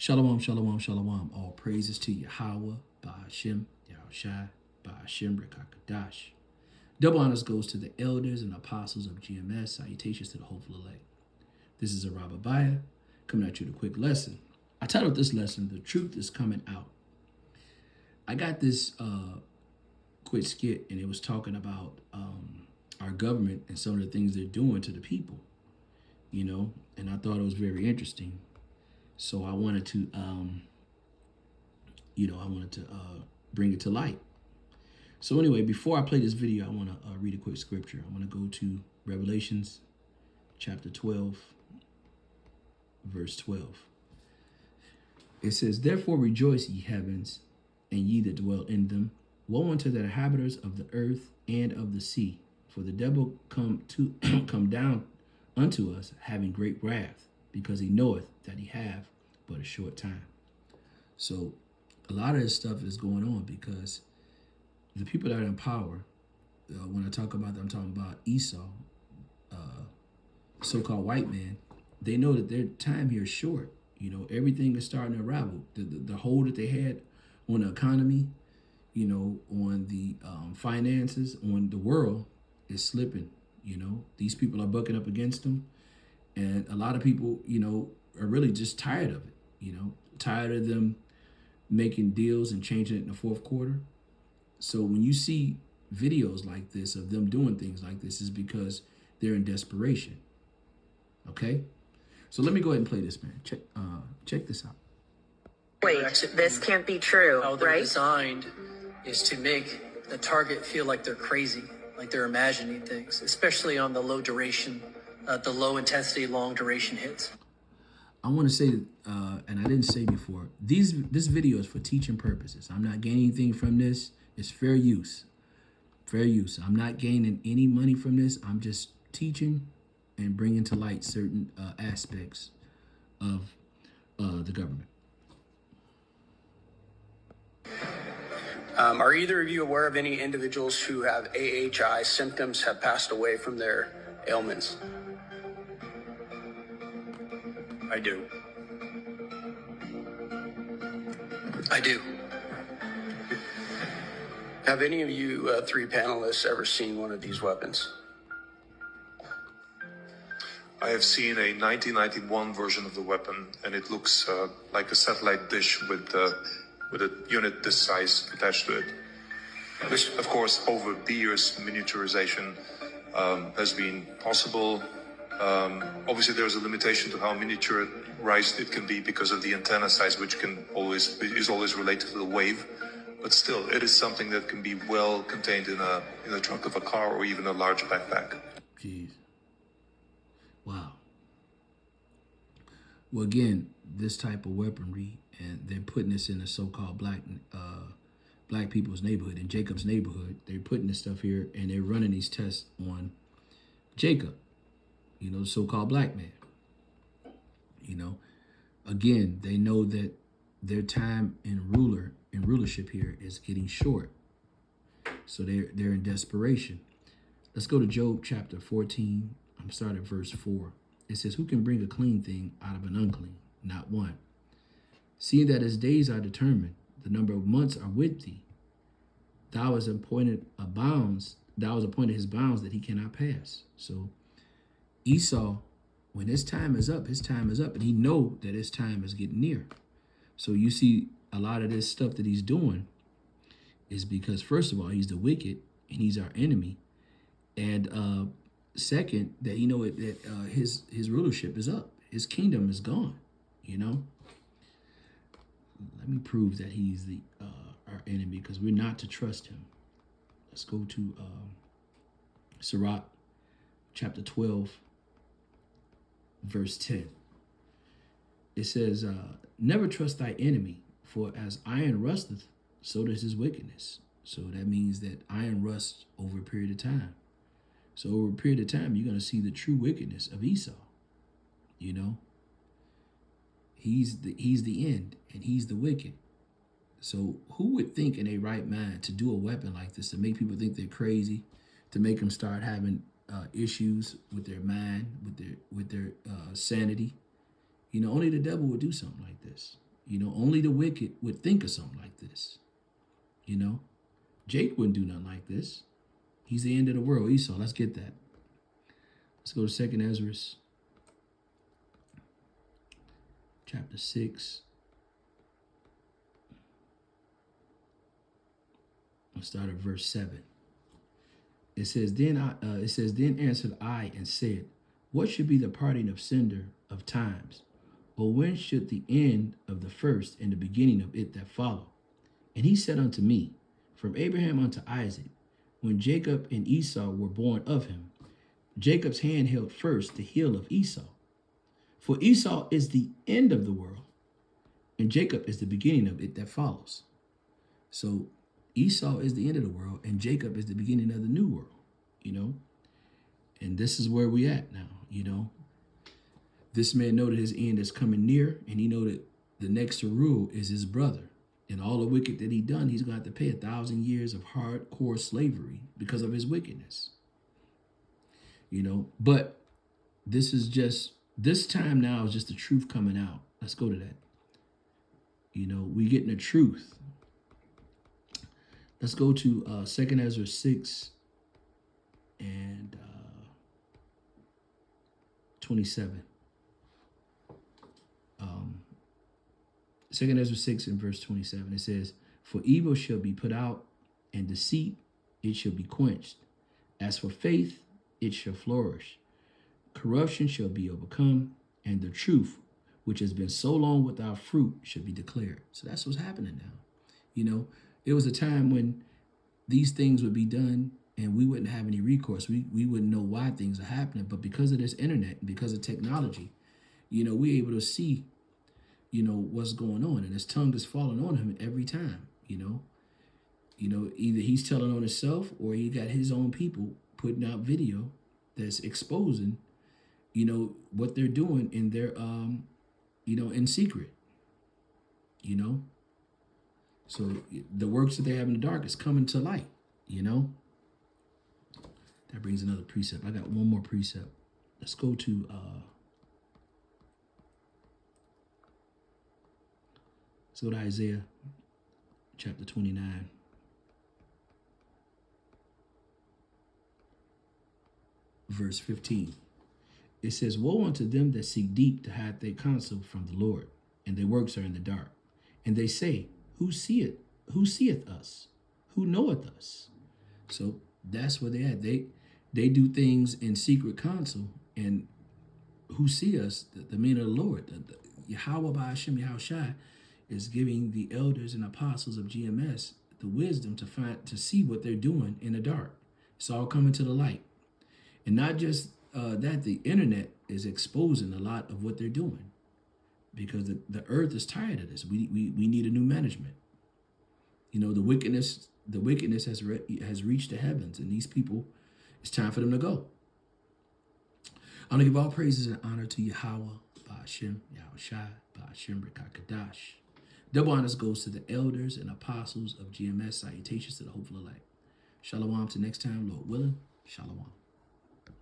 Shalom, shalom, shalom. All praises to Yahweh, Ba'ashem, Yahushai, Ba'ashem, Rekakadash. Double honors goes to the elders and apostles of GMS. Salutations to the hopeful elect. This is a Rabbabaya coming at you with a quick lesson. I titled this lesson, The Truth is Coming Out. I got this quick skit, and it was talking about our government and some of the things they're doing to the people, and I thought it was very interesting. So I wanted to, bring it to light. So anyway, before I play this video, I want to read a quick scripture. I'm going to go to Revelations chapter 12, verse 12. It says, "Therefore rejoice, ye heavens, and ye that dwell in them. Woe unto the inhabitants of the earth and of the sea, for the devil come down unto us, having great wrath, because he knoweth that he have but a short time." So a lot of this stuff is going on because the people that are in power, when I talk about them, I'm talking about Esau, so-called white man, they know that their time here is short. Everything is starting to unravel. The hold that they had on the economy, on the finances, on the world is slipping. These people are bucking up against them. And a lot of people, are really just tired of it, tired of them making deals and changing it in the fourth quarter. So when you see videos like this of them doing things like this, is because they're in desperation. Okay? So let me go ahead and play this, man. Check this out. Wait, this can't be true, How they're right? designed is to make the target feel like they're crazy, like they're imagining things, especially on the low duration, the low intensity, long duration hits. I want to say, and I didn't say before, this video is for teaching purposes. I'm not gaining anything from this. It's fair use. Fair use. I'm not gaining any money from this. I'm just teaching and bringing to light certain aspects of the government. Are either of you aware of any individuals who have AHI symptoms have passed away from their ailments? I do. I do. Have any of you three panelists ever seen one of these weapons? I have seen a 1991 version of the weapon, and it looks like a satellite dish with a unit this size attached to it. Which, of course, over the years, miniaturization has been possible. Obviously, there's a limitation to how miniaturized it can be because of the antenna size, which is always related to the wave. But still, it is something that can be well contained in the trunk of a car or even a large backpack. Jeez. Wow. Well, again, this type of weaponry, and they're putting this in the so-called black people's neighborhood, in Jacob's neighborhood. They're putting this stuff here, and they're running these tests on Jacob, the so-called black man. Again, they know that their time in rulership here is getting short. So they're in desperation. Let's go to Job chapter 14. I'm starting at verse 4. It says, "Who can bring a clean thing out of an unclean? Not one. Seeing that his days are determined, the number of months are with thee. Thou hast appointed his bounds that he cannot pass." So Esau, when his time is up, and he know that his time is getting near. So you see a lot of this stuff that he's doing is because, first of all, he's the wicked and he's our enemy. And second, that that his rulership is up. His kingdom is gone, Let me prove that he's our enemy, because we're not to trust him. Let's go to Sirach chapter 12, verse 10. It says, "Never trust thy enemy, for as iron rusteth, so does his wickedness." So that means that iron rusts over a period of time. So over a period of time, you're going to see the true wickedness of Esau. He's the end, and he's the wicked. So who would think in a right mind to do a weapon like this, to make people think they're crazy, to make them start having issues with their mind, with their sanity? Only the devil would do something like this. You know, only the wicked would think of something like this. You know, Jake wouldn't do nothing like this. He's the end of the world. Esau, let's get that. Let's go to 2nd Ezra, chapter 6. Let's start at verse 7. It says, then answered I and said, what should be the parting of cinder of times? Or when should the end of the first and the beginning of it that follow? And he said unto me, from Abraham unto Isaac, when Jacob and Esau were born of him, Jacob's hand held first the heel of Esau. For Esau is the end of the world, and Jacob is the beginning of it that follows. So Esau is the end of the world, and Jacob is the beginning of the new world, you know? And this is where we at now, you know? This man know that his end is coming near, and he know that the next to rule is his brother. And all the wicked that he done, he's going to have to pay 1,000 years of hardcore slavery because of his wickedness. You know, but this time now is just the truth coming out. Let's go to that. You know, we getting the truth. Let's go to 2nd Ezra 6 and 27. 2nd Ezra 6 and verse 27. It says, for evil shall be put out, and deceit it shall be quenched. As for faith, it shall flourish. Corruption shall be overcome, and the truth, which has been so long without fruit, shall be declared. So that's what's happening now. You know, it was a time when these things would be done and we wouldn't have any recourse. We wouldn't know why things are happening. But because of this internet and because of technology, you know, we're able to see, you know, what's going on. And his tongue is falling on him every time, you know. You know, either he's telling on himself or he got his own people putting out video that's exposing, you know, what they're doing in their, you know, in secret, you know. So the works that they have in the dark is coming to light, you know. That brings another precept. I got one more precept. Let's go to Isaiah chapter 29. Verse 15. It says, woe unto them that seek deep to hide their counsel from the Lord, and their works are in the dark. And they say, who seeth us? Who knoweth us? So that's where they at. They do things in secret counsel, and who see us? The men of the Lord. The Yahweh Ba'ashem Yahushai is giving the elders and apostles of GMS the wisdom to see what they're doing in the dark. It's all coming to the light. And not just that, the internet is exposing a lot of what they're doing, because the earth is tired of this. We need a new management. You know, the wickedness has reached the heavens, and these people, it's time for them to go. I want to give all praises and honor to Yahweh, Ba'ashem, Yahushai, Ba'ashem, Rekakadash. Double honors goes to the elders and apostles of GMS. Salutations to the hopeful elect. Shalom to next time, Lord willing. Shalom.